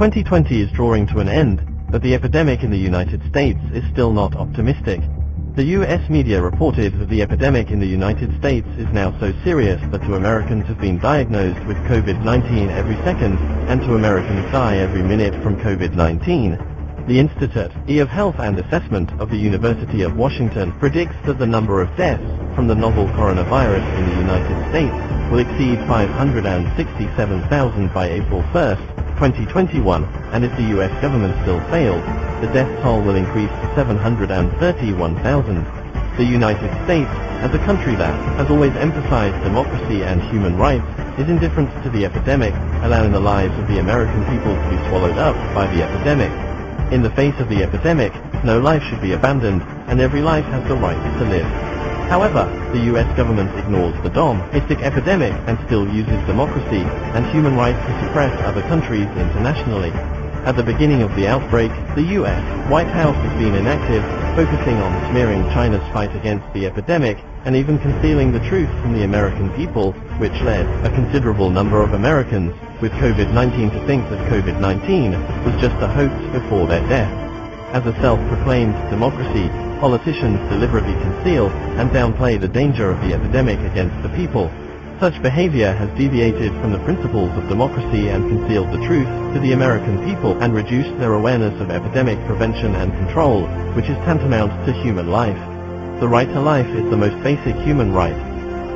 2020 is drawing to an end, but the epidemic in the United States is still not optimistic. The U.S. media reported that the epidemic in the United States is now so serious that 2 Americans have been diagnosed with COVID-19 every second, and 2 Americans die every minute from COVID-19. The Institute of Health and Assessment of the University of Washington predicts that the number of deaths from the novel coronavirus in the United States will exceed 567,000 by April 1st, 2021, and if the U.S. government still fails, the death toll will increase to 731,000. The United States, as a country that has always emphasized democracy and human rights, is indifferent to the epidemic, allowing the lives of the American people to be swallowed up by the epidemic. In the face of the epidemic, no life should be abandoned, and every life has the right to live. However, the U.S. government ignores the domestic epidemic and still uses democracy and human rights to suppress other countries internationally. At the beginning of the outbreak, the U.S. White House has been inactive, focusing on smearing China's fight against the epidemic, and even concealing the truth from the American people, which led a considerable number of Americans with COVID-19 to think that COVID-19 was just a hoax before their death. As a self-proclaimed democracy, politicians deliberately conceal and downplay the danger of the epidemic against the people. Such behavior has deviated from the principles of democracy and concealed the truth to the American people and reduced their awareness of epidemic prevention and control, which is tantamount to human life. The right to life is the most basic human right.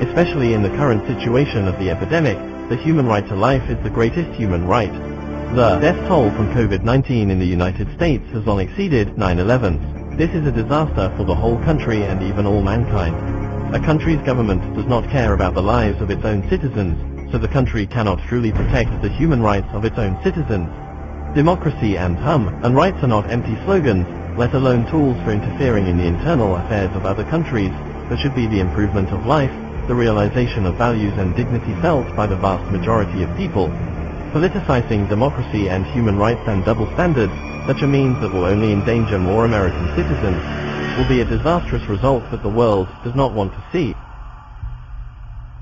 Especially in the current situation of the epidemic, the human right to life is the greatest human right. The death toll from COVID-19 in the United States has long exceeded 9/11. This is a disaster for the whole country and even all mankind. A country's government does not care about the lives of its own citizens, so the country cannot truly protect the human rights of its own citizens. Democracy and human rights are not empty slogans, let alone tools for interfering in the internal affairs of other countries, but should be the improvement of life, the realization of values and dignity felt by the vast majority of people. Politicizing democracy and human rights and double standards, such a means that will only endanger more American citizens, will be a disastrous result that the world does not want to see.